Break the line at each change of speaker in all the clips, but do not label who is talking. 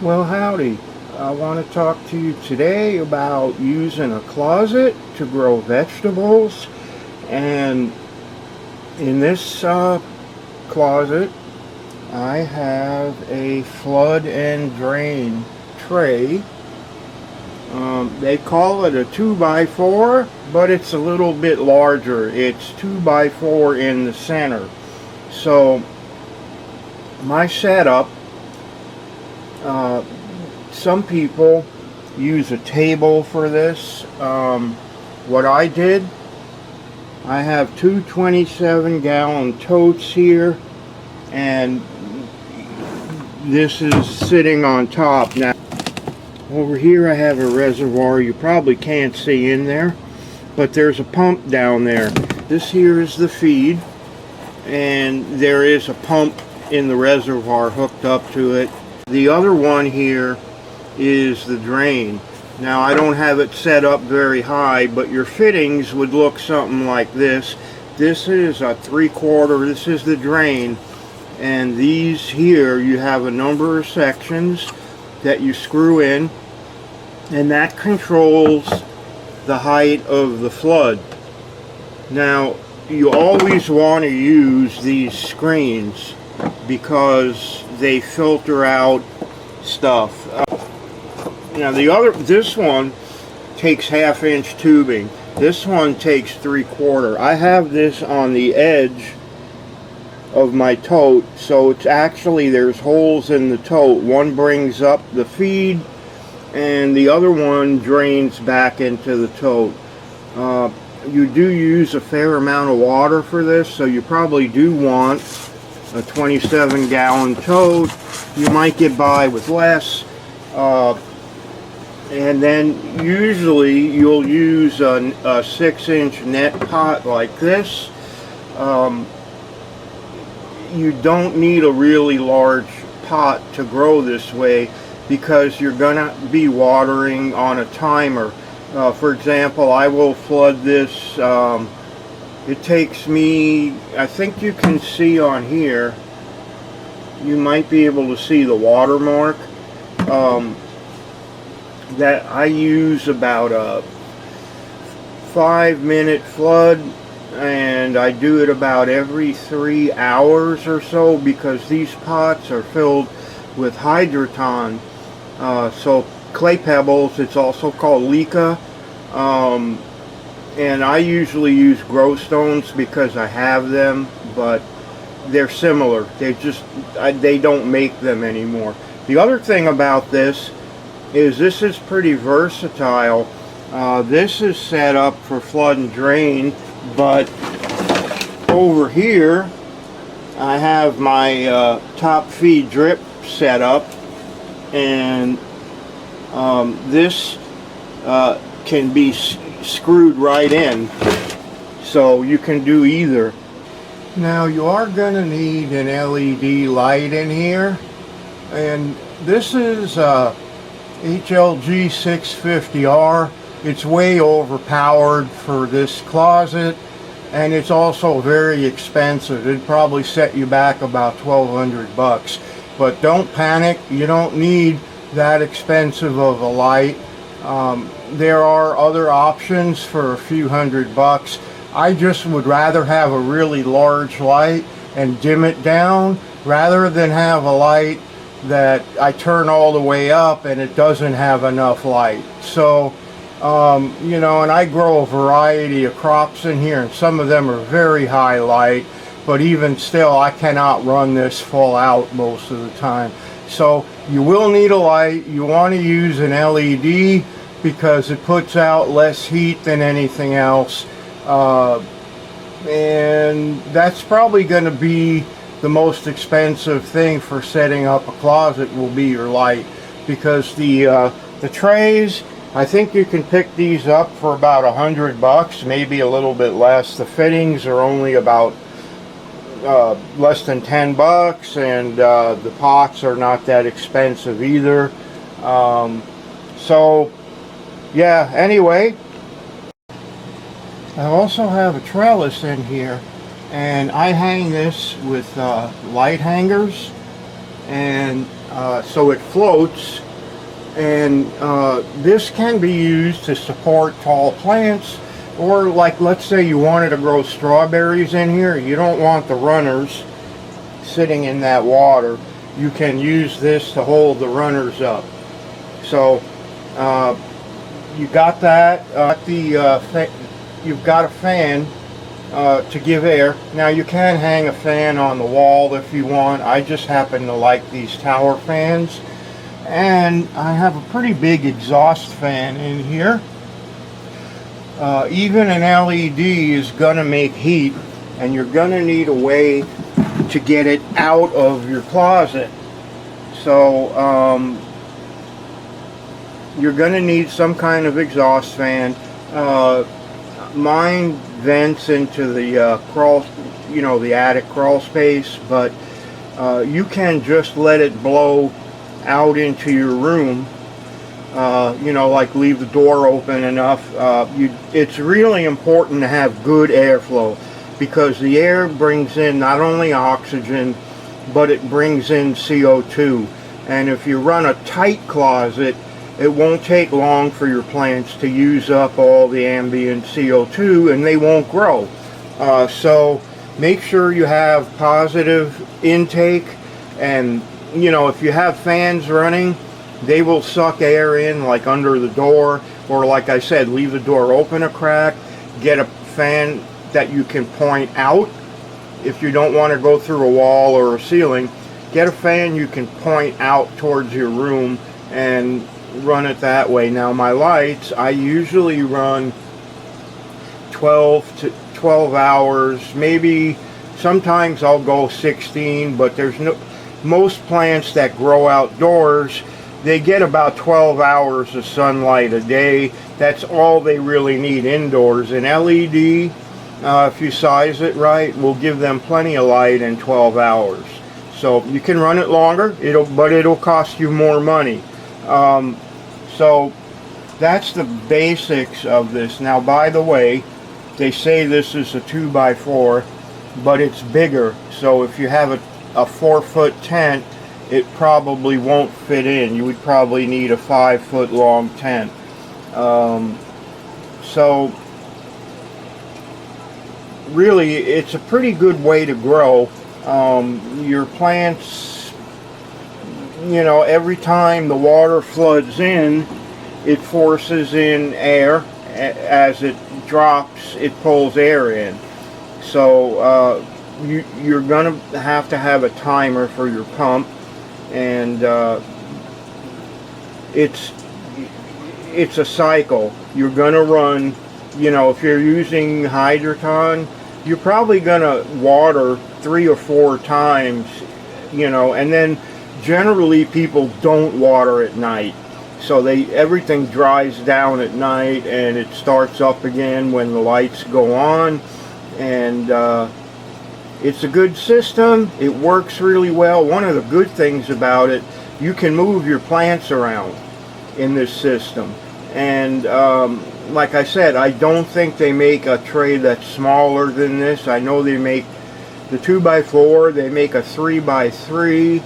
Well, howdy. I want to talk to you today about using a closet to grow vegetables. And in this closet, I have a flood and drain tray. They call it a 2x4, but it's a little bit larger. It's 2x4 in the center. So my setup, some people use a table for this. What I did, I have two 27-gallon totes here, and this is sitting on top. Now, over here I have a reservoir. You probably can't see in there, but there's a pump down there. This here is the feed, and there is a pump in the reservoir hooked up to it. The other one here is the drain. Now, I don't have it set up very high, but your fittings would look something like this. This is a 3/4, this is the drain, and these here, you have a number of sections that you screw in, and that controls the height of the flood. Now, you always want to use these screens because they filter out stuff. Now this one takes 1/2-inch tubing. This one takes 3/4. I have this on the edge of my tote, so it's actually, there's holes in the tote. One brings up the feed and the other one drains back into the tote. You do use a fair amount of water for this, so you probably do want a 27-gallon tote. You might get by with less. And then usually you'll use a 6-inch net pot like this. You don't need a really large pot to grow this way because you're gonna be watering on a timer. For example, I will flood this. It takes me, I think you can see on here, you might be able to see the watermark. That I use about a 5-minute flood, and I do it about every 3 hours or so because these pots are filled with hydroton, so clay pebbles. It's also called leca, and I usually use grow stones because I have them, but they're similar. They don't make them anymore. The other thing about this is pretty versatile. This is set up for flood and drain, but over here I have my top feed drip set up, and this can be screwed right in, so you can do either. Now, you are going to need an LED light in here, and this is HLG 650R. It's way overpowered for this closet, and it's also very expensive. It'd probably set you back about $1,200, but don't panic. You don't need that expensive of a light. There are other options for a few $100. I just would rather have a really large light and dim it down rather than have a light that I turn all the way up and it doesn't have enough light. So, you know, and I grow a variety of crops in here, and some of them are very high light, but even still, I cannot run this full out most of the time. So you will need a light. You want to use an LED because it puts out less heat than anything else. And that's probably going to be the most expensive thing for setting up a closet, will be your light, because the trays, I think you can pick these up for about $100, maybe a little bit less. The fittings are only about less than $10, and the pots are not that expensive either. So yeah, anyway, I also have a trellis in here, and I hang this with light hangers, and so it floats. And this can be used to support tall plants, or like, let's say you wanted to grow strawberries in here. You don't want the runners sitting in that water. You can use this to hold the runners up. So you got that. You've got a fan to give air. Now you can hang a fan on the wall if you want. I just happen to like these tower fans. And I have a pretty big exhaust fan in here. Even an LED is going to make heat, and you're going to need a way to get it out of your closet. So you're going to need some kind of exhaust fan. Mine vents into the the attic crawl space, but you can just let it blow out into your room. Like leave the door open enough. It's really important to have good airflow, because the air brings in not only oxygen, but it brings in CO2. And if you run a tight closet, it won't take long for your plants to use up all the ambient CO2, and they won't grow. So make sure you have positive intake, and if you have fans running, they will suck air in, like under the door, or like I said, leave the door open a crack. Get a fan that you can point out. If you don't want to go through a wall or a ceiling, get a fan you can point out towards your room and run it that way. Now my lights, I usually run 12 hours, maybe sometimes I'll go 16, but most plants that grow outdoors, they get about 12 hours of sunlight a day. That's all they really need indoors. An LED, if you size it right, will give them plenty of light in 12 hours. So you can run it longer, but it'll cost you more money. So that's the basics of this. Now, by the way, they say this is a 2x4, but it's bigger. So if you have a 4-foot tent, it probably won't fit in. You would probably need a 5-foot long tent. So really, it's a pretty good way to grow. Your plants, every time the water floods in, it forces in air. As it drops, it pulls air in. So you're going to have a timer for your pump, and it's a cycle. You're going to run, if you're using Hydroton, you're probably going to water 3 or 4 times, and then generally people don't water at night. So everything dries down at night, and it starts up again when the lights go on. And it's a good system. It works really well. One of the good things about it, you can move your plants around in this system. And like I said, I don't think they make a tray that's smaller than this. I know they make the 2x4, they make a 3x3,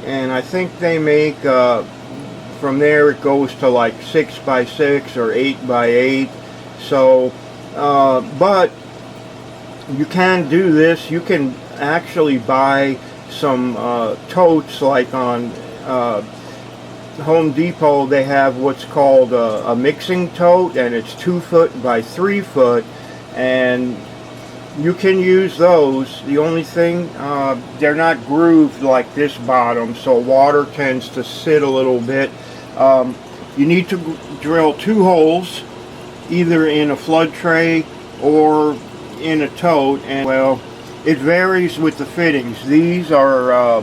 and I think they make from there it goes to like 6x6 or 8x8. So but you can do this. You can actually buy some totes, like on Home Depot. They have what's called a mixing tote, and it's 2 foot by 3 foot, and you can use those. The only thing, they're not grooved like this bottom, so water tends to sit a little bit. You need to drill 2 holes, either in a flood tray or in a tote, and well, it varies with the fittings. These are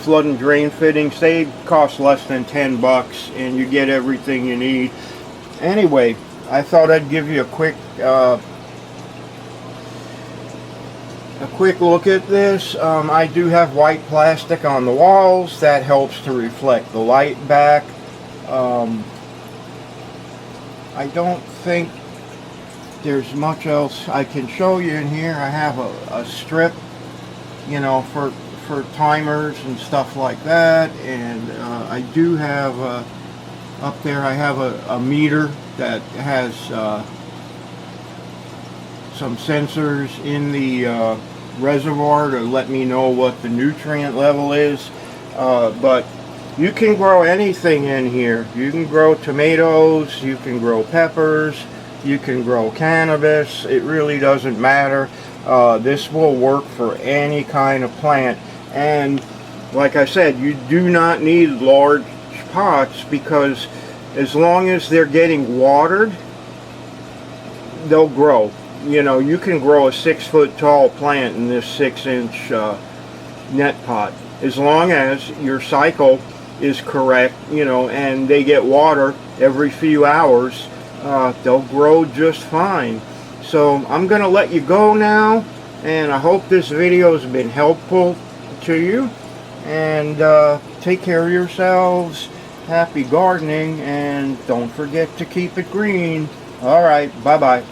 flood and drain fittings. They cost less than 10 bucks, and you get everything you need. Anyway, I thought I'd give you a quick look at this. I do have white plastic on the walls. That helps to reflect the light back. I don't think there's much else I can show you in here. I have a strip you know, for timers and stuff like that. And I do have up there, I have a meter that has some sensors in the reservoir to let me know what the nutrient level is. But you can grow anything in here. You can grow tomatoes, you can grow peppers, you can grow cannabis. It really doesn't matter. This will work for any kind of plant. And like I said, you do not need large pots, because as long as they're getting watered, they'll grow. You know, you can grow a 6-foot tall plant in this 6-inch net pot, as long as your cycle is correct, you know, and they get water every few hours. They'll grow just fine. So I'm going to let you go now, and I hope this video has been helpful to you. And take care of yourselves. Happy gardening, and don't forget to keep it green. All right, bye-bye.